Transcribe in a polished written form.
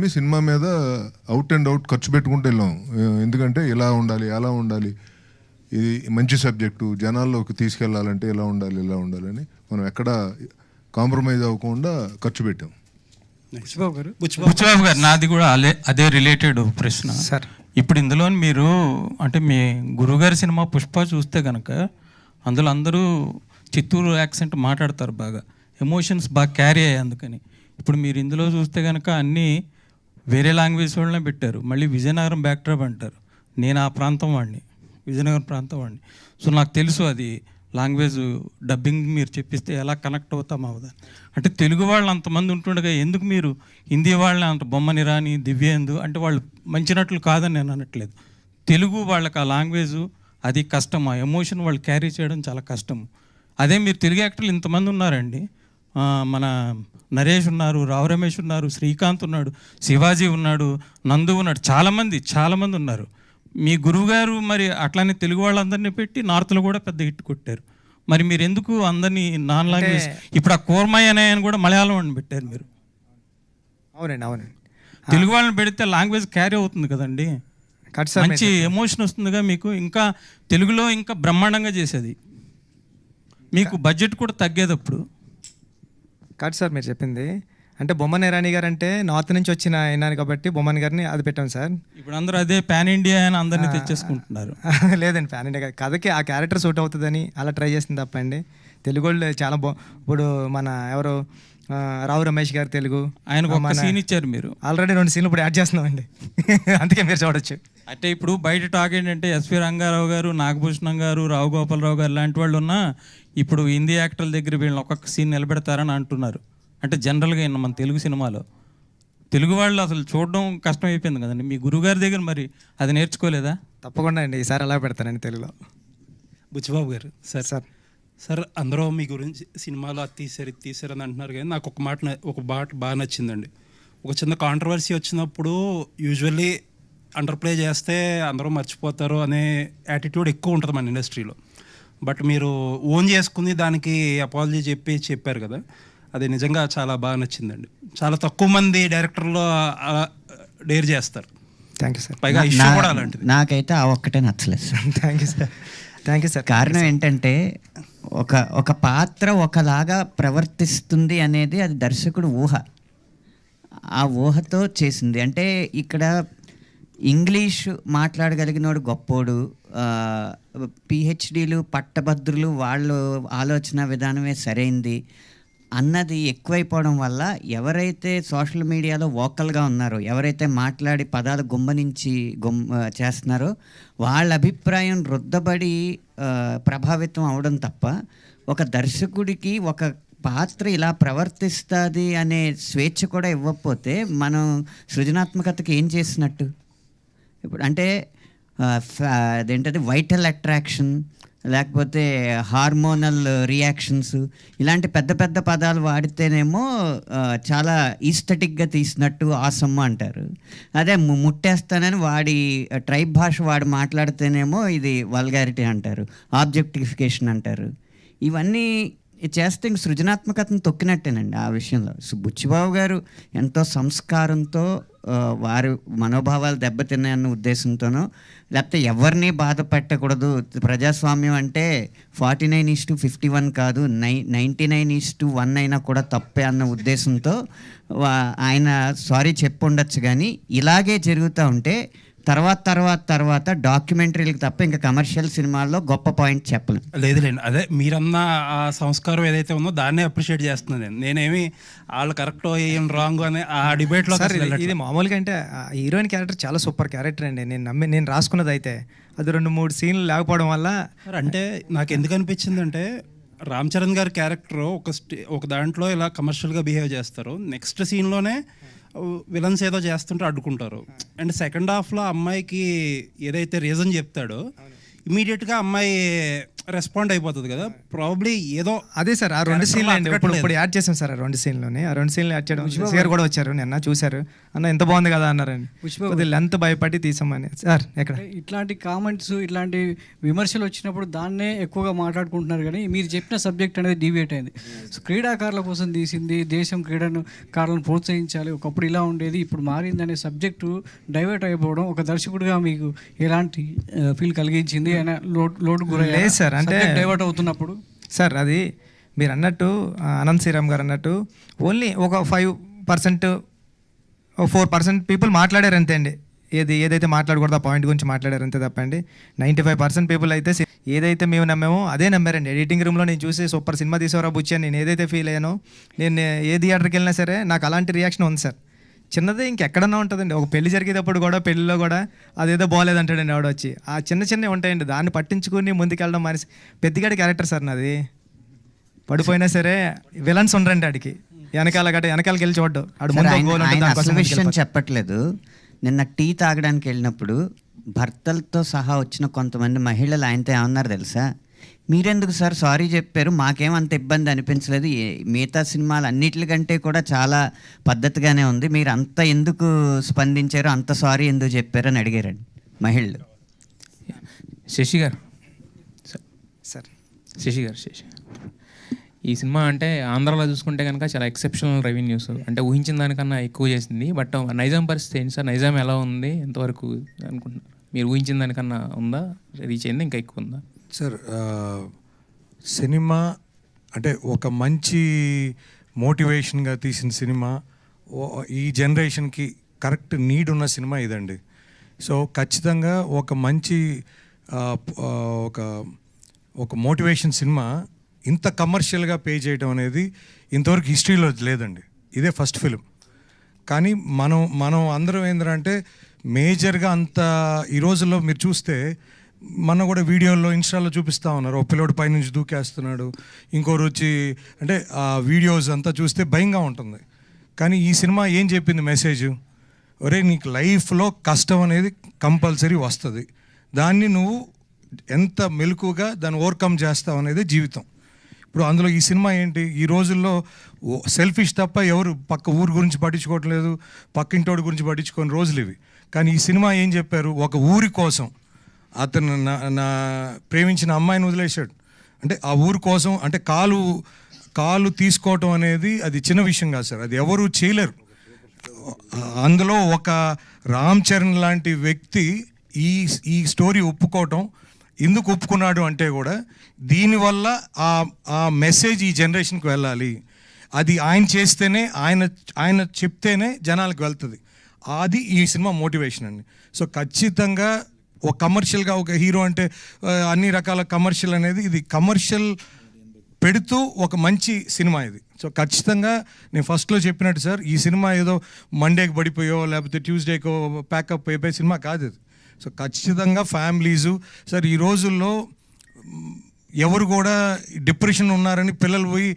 Only cinema మీద out and out ఖర్చు పెట్టుకుంటూ వెళ్ళాం. ఎందుకంటే ఇలా ఉండాలి, అలా ఉండాలి, ఇది మంచి సబ్జెక్టు, జనాల్లోకి తీసుకెళ్లాలంటే ఇలా ఉండాలి, ఇలా ఉండాలని మనం ఎక్కడ కాంప్రమైజ్ అవ్వకుండా ఖర్చు పెట్టాం. బుచ్చిబాబు గారు, నాది కూడా అదే రిలేటెడ్ ప్రశ్న సార్. ఇప్పుడు ఇందులో మీరు అంటే మీ గురుగారి సినిమా పుష్ప చూస్తే కనుక అందులో అందరూ చిత్తూరు యాక్సెంట్ మాట్లాడతారు, బాగా ఎమోషన్స్ బాగా క్యారీ అయ్యాయి. అందుకని ఇప్పుడు మీరు ఇందులో చూస్తే కనుక అన్నీ వేరే లాంగ్వేజ్ వాళ్ళనే పెట్టారు. మళ్ళీ విజయనగరం బ్యాక్డ్రాప్ అంటారు. నేను ఆ ప్రాంతం వాడిని, విజయనగరం ప్రాంతం వాడిని. సో నాకు తెలుసు అది లాంగ్వేజ్ డబ్బింగ్ మీరు చెప్పిస్తే ఎలా కనెక్ట్ అవుతాం అవుదా అంటే తెలుగు వాళ్ళు అంతమంది ఉంటుండగా ఎందుకు మీరు హిందీ వాళ్ళని అంత బొమ్మని రాని దివ్యేందు అంటే వాళ్ళు మంచి నటులు కాదని నేను అనట్లేదు. తెలుగు వాళ్ళకి ఆ లాంగ్వేజు అది కష్టం, ఆ ఎమోషన్ వాళ్ళు క్యారీ చేయడం చాలా కష్టం. అదే మీరు తెలుగు యాక్టర్లు ఇంతమంది ఉన్నారండి. మన నరేష్ ఉన్నారు, రావు రమేష్ ఉన్నారు, శ్రీకాంత్ ఉన్నాడు, శివాజీ ఉన్నాడు, నందు ఉన్నాడు, చాలామంది ఉన్నారు. మీ గురువుగారు మరి అట్లానే తెలుగు వాళ్ళందరినీ పెట్టి నార్త్లో కూడా పెద్ద హిట్ కొట్టారు. మరి మీరు ఎందుకు అందరినీ నాన్ లాంగ్వేజ్ ఇప్పుడు ఆ కోర్మయ్య అనే ఆయన కూడా మలయాళం అని పెట్టారు మీరు? అవునండి. తెలుగు వాళ్ళని పెడితే లాంగ్వేజ్ క్యారీ అవుతుంది కదండి, మంచి ఎమోషన్ వస్తుందిగా మీకు. ఇంకా తెలుగులో ఇంకా బ్రహ్మాండంగా చేసేది, మీకు బడ్జెట్ కూడా తగ్గేటప్పుడు. కాదు సార్ మీరు చెప్పింది. అంటే బొమ్మన రాణి గారు అంటే నార్త్ నుంచి వచ్చిన అయినారు కాబట్టి బొమ్మన్ గారిని అది పెట్టాం సార్. ఇప్పుడు అందరూ అదే పాన్ ఇండియా అని అందరినీ తెచ్చేసుకుంటున్నారు. లేదండి, పాన్ ఇండియా కథకి ఆ క్యారెక్టర్ సూట్ అవుతుందని అలా ట్రై చేసింది తప్పండి. తెలుగు వాళ్ళు చాలా ఇప్పుడు మన ఎవరు రావు రమేష్ గారు తెలుగు, ఆయనకు ఒక సీన్ ఇచ్చారు మీరు. ఆల్రెడీ 2 సీన్లు ఇప్పుడు యాడ్ చేస్తున్నామండి. అందుకే మీరు చూడొచ్చు. అంటే ఇప్పుడు బయట టాక్ ఏంటంటే ఎస్వి రంగారావు గారు, నాగభూషణం గారు, రావు గోపాలరావు గారు లాంటి వాళ్ళు ఉన్నా ఇప్పుడు హిందీ యాక్టర్ల దగ్గర వీళ్ళని ఒక్కొక్క సీన్ నిలబెడతారని అంటున్నారు. అంటే జనరల్గా మన తెలుగు సినిమాలో తెలుగు వాళ్ళు అసలు చూడడం కష్టం అయిపోయింది కదండి. మీ గురువుగారి దగ్గర మరి అది నేర్చుకోలేదా? తప్పకుండా అండి, ఈసారి అలా పెడతానండి తెలుగులో. బుచ్చిబాబు గారు సార్ అందరూ మీ గురించి సినిమాలో అది తీసారు అని అంటున్నారు, కానీ నాకు ఒక మాట బాగా నచ్చిందండి. ఒక చిన్న కాంట్రవర్సీ వచ్చినప్పుడు యూజువల్లీ అండర్ ప్లే చేస్తే అందరూ మర్చిపోతారు అనే యాటిట్యూడ్ ఎక్కువ ఉంటుంది మన ఇండస్ట్రీలో. బట్ మీరు ఓన్ చేసుకుని దానికి అపాలజీ చెప్పారు కదా, అది నిజంగా చాలా బాగా నచ్చిందండి. చాలా తక్కువ మంది డైరెక్టర్లు డేర్ చేస్తారు. Thank you sir. పైగా ఇష్యూ కూడా అలాంటిది. నాకైతే ఆ ఒక్కటే నచ్చలేదు సార్. Thank you sir. కారణం ఏంటంటే ఒక పాత్ర ఒకలాగా ప్రవర్తిస్తుంది అనేది అది దర్శకుడు ఊహ, ఆ ఊహతో చేసింది. అంటే ఇక్కడ ఇంగ్లీష్ మాట్లాడగలిగినోడు గొప్పోడు, పిహెచ్డీలు పట్టభద్రులు వాళ్ళు ఆలోచన విధానమే సరైంది అన్నది ఎక్కువైపోవడం వల్ల ఎవరైతే సోషల్ మీడియాలో వోకల్గా ఉన్నారో, ఎవరైతే మాట్లాడి పదాలు గుమ్మనించి చేస్తున్నారో వాళ్ళ అభిప్రాయం రుద్దబడి ప్రభావితం అవడం తప్ప ఒక దర్శకుడికి ఒక పాత్ర ఇలా ప్రవర్తిస్తుంది అనే స్వేచ్ఛ కూడా ఇవ్వకపోతే మనం సృజనాత్మకతకి ఏం చేసినట్టు? ఇప్పుడు అంటే అదేంటది వైటల్ అట్రాక్షన్ లేకపోతే హార్మోనల్ రియాక్షన్స్ ఇలాంటి పెద్ద పెద్ద పదాలు వాడితేనేమో చాలా ఈస్థెటిక్గా తీసినట్టు ఆసమ్మ అంటారు. అదే ముట్టేస్తానని వాడి ట్రైబ్ భాష వాడు మాట్లాడితేనేమో ఇది వల్గారిటీ అంటారు, ఆబ్జెక్టిఫికేషన్ అంటారు. ఇవన్నీ చేస్తే ఇంక సృజనాత్మకతను తొక్కినట్టేనండి ఆ విషయంలో. బుచ్చిబాబు గారు ఎంతో సంస్కారంతో వారి మనోభావాలు దెబ్బతిన్నాయన్న ఉద్దేశంతోనో లేకపోతే ఎవరిని బాధ పెట్టకూడదు, ప్రజాస్వామ్యం అంటే 49:51 కాదు 99:1 అయినా కూడా తప్పే అన్న ఉద్దేశంతో ఆయన సారీ చెప్పుండొచ్చు. కానీ ఇలాగే జరుగుతూ ఉంటే తర్వాత డాక్యుమెంటరీలకు తప్ప ఇంకా కమర్షియల్ సినిమాల్లో గొప్ప పాయింట్ చెప్పలేం. లేదులేండి, అదే మీరన్న ఆ సంస్కారం ఏదైతే ఉందో దాన్నే అప్రిషియేట్ చేస్తున్నాను. నేనేమి వాళ్ళు కరెక్ట్ ఏం రాంగ్ అనే ఆ డిబేట్లో ఇది మామూలుగా అంటే హీరోయిన్ క్యారెక్టర్ చాలా సూపర్ క్యారెక్టర్ అండి. నేను రాసుకున్నది అయితే అది 2-3 సీన్లు లేకపోవడం వల్ల అంటే నాకు ఎందుకు అనిపించింది అంటే రామ్ చరణ్ గారి క్యారెక్టర్ ఒక దాంట్లో ఇలా కమర్షియల్గా బిహేవ్ చేస్తారు, నెక్స్ట్ సీన్లోనే విలన్స్ ఏదో చేస్తుంటే అడ్డుకుంటారు. అండ్ సెకండ్ హాఫ్లో అమ్మాయికి ఏదైతే రీజన్ చెప్తాడో ఇమీడియట్గా అమ్మాయి రెస్పాండ్ అయిపోతుంది కదా, ప్రాబ్లీ ఏదో అదే సార్ ఆ 2 సీన్లు అండి ఇప్పుడు అక్కట్లేదు. ఇప్పుడు యాడ్ చేసాం సార్ ఆ 2 సీన్లోనే. ఆ 2 సీన్లు యాడ్ చేయడం షేర్ కూడా వచ్చారు నిన్న చూశారు, అన్న ఎంత బాగుంది కదా అన్నారండి. కొద్దిగా లెంత్ భయపడి తీసామని సార్. ఎక్కడ ఇట్లాంటి కామెంట్స్ ఇట్లాంటి విమర్శలు వచ్చినప్పుడు దాన్నే ఎక్కువగా మాట్లాడుకుంటున్నారు, కానీ మీరు చెప్పిన సబ్జెక్ట్ అనేది డివియేట్ అయింది. సో క్రీడాకారుల కోసం తీసింది, దేశం క్రీడాకారులను ప్రోత్సహించాలి, ఒకప్పుడు ఇలా ఉండేది ఇప్పుడు మారింది అనే సబ్జెక్టు డైవర్ట్ అయిపోవడం ఒక దర్శకుడిగా మీకు ఎలాంటి ఫీల్ కలిగించింది? ఆయన లోటు లేదు సార్, అంటే డైవర్ట్ అవుతున్నప్పుడు సార్ అది మీరు అన్నట్టు అనంత్ శ్రీరామ్ గారు అన్నట్టు ఓన్లీ ఒక 5% 4% పీపుల్ మాట్లాడారు అంతే అండి. ఏదైతే మాట్లాడకూడదు ఆ పాయింట్ గురించి మాట్లాడారు అంతే తప్పండి. 95% పీపుల్ అయితే ఏదైతే మేము నమ్మామో అదే నమ్మారండి. ఎడిటింగ్ రూమ్లో నేను చూసి సూపర్ సినిమా తీసేవరా బుచ్చి అని నేను ఏదైతే ఫీల్ అయ్యానో, నేను ఏ థియేటర్కి వెళ్ళినా సరే నాకు అలాంటి రియాక్షన్ ఉంది సార్. చిన్నదే ఇంకెక్కడన్నా ఉంటుందండి. ఒక పెళ్లి జరిగేటప్పుడు కూడా పెళ్లిలో కూడా అదేదో బాగాలేదంటాడండి ఆవిడ వచ్చి. ఆ చిన్నవి ఉంటాయండి, దాన్ని పట్టించుకుని ముందుకెళ్ళడం మనిషి. పెద్దగాడి క్యారెక్టర్ సార్ నాది. పడిపోయినా సరే విలన్స్ ఉండరండి ఆడికి, వెనకాలకి వెళ్ళి చూడ్డు ఆడు ముందు ఒక goal ఉంటుంది, దానికోసం అసలు విషయం ముందుకెళ్ళిపోతాడు. చెప్పట్లేదు. నిన్న టీ తాగడానికి వెళ్ళినప్పుడు భర్తలతో సహా వచ్చిన కొంతమంది మహిళలు ఆయనతో ఏమన్నారు తెలుసా? మీరెందుకు సార్ సారీ చెప్పారు, మాకేం అంత ఇబ్బంది అనిపించలేదు, మిగతా సినిమాలు అన్నిటికంటే కూడా చాలా పద్ధతిగానే ఉంది, మీరు అంత ఎందుకు స్పందించారు, అంత సారీ ఎందుకు చెప్పారు అని అడిగారండి మహిళలు. శశి గారు సార్ శశి గారు ఈ సినిమా అంటే ఆంధ్రాలో చూసుకుంటే కనుక చాలా ఎక్సెప్షనల్ రెవెన్యూస్, అంటే ఊహించిన దానికన్నా ఎక్కువ చేసింది. బట్ నైజాం పరిస్థితి ఏంటి సార్? నైజాం ఎలా ఉంది, ఎంతవరకు అనుకుంటున్నారు? మీరు ఊహించిన దానికన్నా ఉందా, రీచ్ అయింది, ఇంకా ఎక్కువ ఉందా? సార్ సినిమా అంటే ఒక మంచి మోటివేషన్గా తీసిన సినిమా, ఈ జనరేషన్కి కరెక్ట్ నీడ్ ఉన్న సినిమా ఇదండి. సో ఖచ్చితంగా ఒక మంచి ఒక మోటివేషన్ సినిమా ఇంత కమర్షియల్గా పే చేయడం అనేది ఇంతవరకు హిస్టరీలో లేదండి. ఇదే ఫస్ట్ ఫిలిం. కానీ మనం అందరం ఏంటంటే మేజర్గా అంత ఈ రోజుల్లో మీరు చూస్తే మొన్న కూడా వీడియోలో ఇన్స్టాలో చూపిస్తూ ఉన్నారు, ఒక పిల్లోడు పైనుంచి దూకేస్తున్నాడు, ఇంకోరు వచ్చి, అంటే ఆ వీడియోస్ అంతా చూస్తే భయంగా ఉంటుంది. కానీ ఈ సినిమా ఏం చెప్పింది మెసేజ్? ఒరే నీకు లైఫ్లో కష్టం అనేది కంపల్సరీ వస్తుంది, దాన్ని నువ్వు ఎంత మెలకుగా దాన్ని ఓవర్కమ్ చేస్తావు అనేది జీవితం. ఇప్పుడు అందులో ఈ సినిమా ఏంటి, ఈ రోజుల్లో సెల్ఫిష్ తప్ప ఎవరు పక్క ఊరు గురించి పట్టించుకోవట్లేదు, పక్కింటోడి గురించి పట్టించుకోని రోజులు ఇవి. కానీ ఈ సినిమా ఏం చెప్పారు, ఒక ఊరి కోసం అతను నా ప్రేమించిన అమ్మాయిని వదిలేశాడు, అంటే ఆ ఊరి కోసం, అంటే కాలు తీసుకోవటం అనేది అది చిన్న విషయం కాదు సార్, అది ఎవరు చేయలేరు. అందులో ఒక రామ్ చరణ్ లాంటి వ్యక్తి ఈ స్టోరీ ఒప్పుకోవటం, ఎందుకు ఒప్పుకున్నాడు అంటే కూడా దీనివల్ల ఆ మెసేజ్ ఈ జనరేషన్కి వెళ్ళాలి, అది ఆయన చేస్తేనే, ఆయన చెప్తేనే జనాలకు వెళ్తుంది. అది ఈ సినిమా మోటివేషన్ అండి. సో ఖచ్చితంగా ఒక కమర్షియల్గా ఒక హీరో అంటే అన్ని రకాల కమర్షియల్ అనేది, ఇది కమర్షియల్ పెడుతూ ఒక మంచి సినిమా ఇది. సో ఖచ్చితంగా నేను ఫస్ట్లో చెప్పినట్టు సార్, ఈ సినిమా ఏదో మండేకి పడిపోయో లేకపోతే ట్యూస్డేకో ప్యాకప్ అయిపోయే సినిమా కాదు ఇది. సో ఖచ్చితంగా ఫ్యామిలీసు సార్, ఈ రోజుల్లో ఎవరు కూడా డిప్రెషన్ ఉన్నారని పిల్లలు పోయి